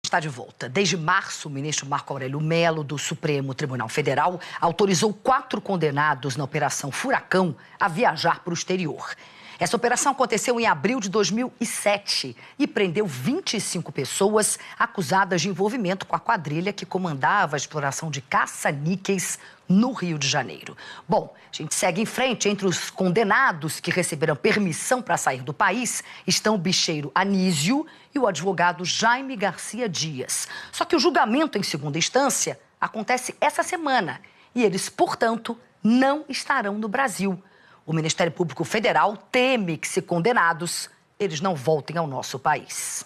Está de volta. Desde março, o ministro Marco Aurélio Mello, do Supremo Tribunal Federal, autorizou 4 condenados na Operação Furacão a viajar para o exterior. Essa operação aconteceu em abril de 2007 e prendeu 25 pessoas acusadas de envolvimento com a quadrilha que comandava a exploração de caça-níqueis no Rio de Janeiro. Bom, a gente segue em frente. Entre os condenados que receberam permissão para sair do país estão o bicheiro Anísio e o advogado Jaime Garcia Dias. Só que o julgamento em segunda instância acontece essa semana e eles, portanto, não estarão no Brasil. O Ministério Público Federal teme que, se condenados, eles não voltem ao nosso país.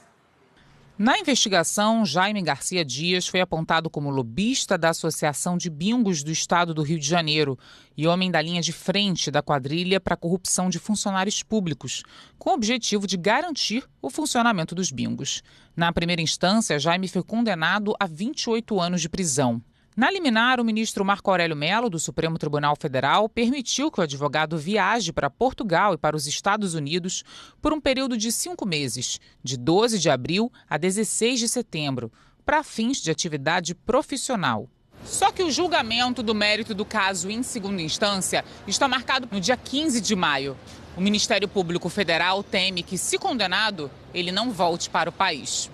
Na investigação, Jaime Garcia Dias foi apontado como lobista da Associação de Bingos do Estado do Rio de Janeiro e homem da linha de frente da quadrilha para a corrupção de funcionários públicos, com o objetivo de garantir o funcionamento dos bingos. Na primeira instância, Jaime foi condenado a 28 anos de prisão. Na liminar, o ministro Marco Aurélio Mello, do Supremo Tribunal Federal, permitiu que o advogado viaje para Portugal e para os Estados Unidos por um período de 5 meses, de 12 de abril a 16 de setembro, para fins de atividade profissional. Só que o julgamento do mérito do caso em segunda instância está marcado no dia 15 de maio. O Ministério Público Federal teme que, se condenado, ele não volte para o país.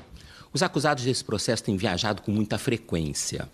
Os acusados desse processo têm viajado com muita frequência.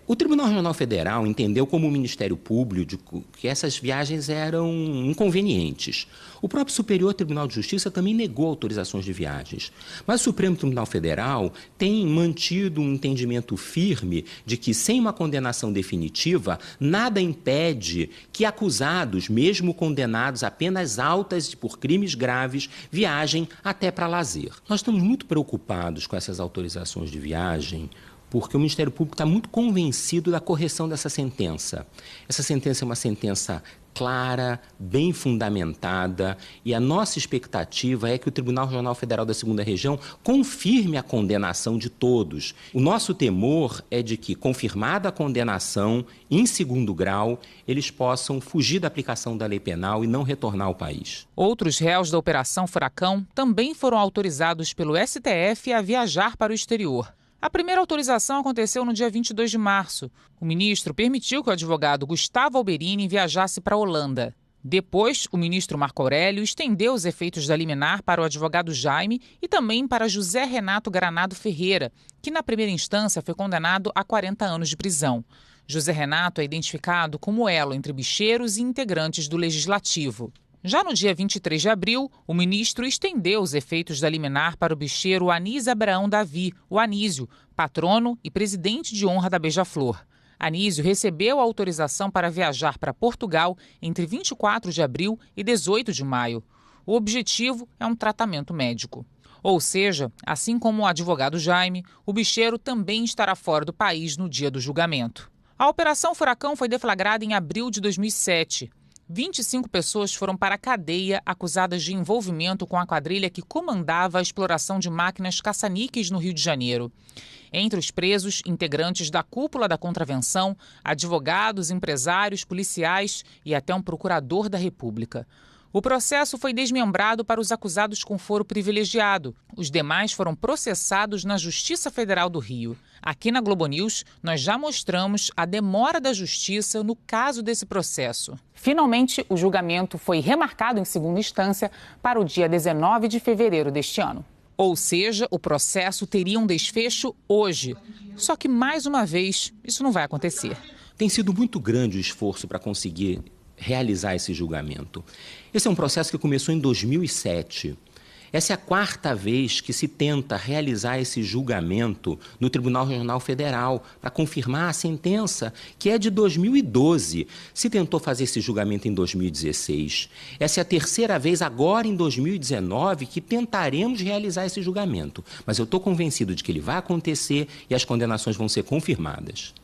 O Tribunal Regional Federal entendeu como o Ministério Público que essas viagens eram inconvenientes. O próprio Superior Tribunal de Justiça também negou autorizações de viagens. Mas o Supremo Tribunal Federal tem mantido um entendimento firme de que, sem uma condenação definitiva, nada impede que acusados, mesmo condenados a penas altas por crimes graves, viajem até para lazer. Nós estamos muito preocupados com essas autorizações de viagem, porque o Ministério Público está muito convencido da correção dessa sentença. Essa sentença é uma sentença clara, bem fundamentada, e a nossa expectativa é que o Tribunal Regional Federal da Segunda Região confirme a condenação de todos. O nosso temor é de que, confirmada a condenação em segundo grau, eles possam fugir da aplicação da lei penal e não retornar ao país. Outros réus da Operação Furacão também foram autorizados pelo STF a viajar para o exterior. A primeira autorização aconteceu no dia 22 de março. O ministro permitiu que o advogado Gustavo Alberini viajasse para a Holanda. Depois, o ministro Marco Aurélio estendeu os efeitos da liminar para o advogado Jaime e também para José Renato Granado Ferreira, que na primeira instância foi condenado a 40 anos de prisão. José Renato é identificado como elo entre bicheiros e integrantes do Legislativo. Já no dia 23 de abril, o ministro estendeu os efeitos da liminar para o bicheiro Anísio Abraão Davi, o Anísio, patrono e presidente de honra da Beija-Flor. Anísio recebeu a autorização para viajar para Portugal entre 24 de abril e 18 de maio. O objetivo é um tratamento médico. Ou seja, assim como o advogado Jaime, o bicheiro também estará fora do país no dia do julgamento. A Operação Furacão foi deflagrada em abril de 2007. 25 pessoas foram para a cadeia acusadas de envolvimento com a quadrilha que comandava a exploração de máquinas caça-níqueis no Rio de Janeiro. Entre os presos, integrantes da cúpula da contravenção, advogados, empresários, policiais e até um procurador da República. O processo foi desmembrado para os acusados com foro privilegiado. Os demais foram processados na Justiça Federal do Rio. Aqui na Globo News, nós já mostramos a demora da Justiça no caso desse processo. Finalmente, o julgamento foi remarcado em segunda instância para o dia 19 de fevereiro deste ano. Ou seja, o processo teria um desfecho hoje. Só que, mais uma vez, isso não vai acontecer. Tem sido muito grande o esforço para conseguir realizar esse julgamento. Esse é um processo que começou em 2007. Essa é a 4ª vez que se tenta realizar esse julgamento no Tribunal Regional Federal para confirmar a sentença, que é de 2012. Se tentou fazer esse julgamento em 2016. Essa é a 3ª vez, agora em 2019, que tentaremos realizar esse julgamento. Mas eu estou convencido de que ele vai acontecer e as condenações vão ser confirmadas.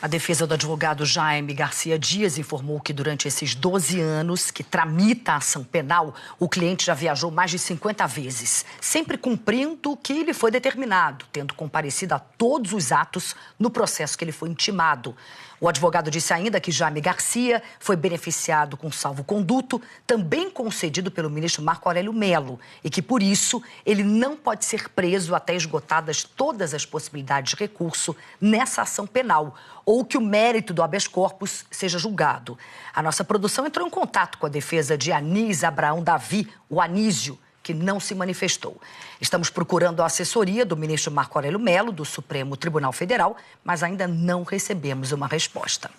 A defesa do advogado Jaime Garcia Dias informou que durante esses 12 anos que tramita a ação penal, o cliente já viajou mais de 50 vezes, sempre cumprindo o que lhe foi determinado, tendo comparecido a todos os atos no processo que ele foi intimado. O advogado disse ainda que Jaime Garcia foi beneficiado com salvo-conduto, também concedido pelo ministro Marco Aurélio Mello, e que, por isso, ele não pode ser preso até esgotadas todas as possibilidades de recurso nessa ação penal, ou que o mérito do habeas corpus seja julgado. A nossa produção entrou em contato com a defesa de Anis Abraão Davi, o Anísio, que não se manifestou. Estamos procurando a assessoria do ministro Marco Aurélio Mello, do Supremo Tribunal Federal, mas ainda não recebemos uma resposta.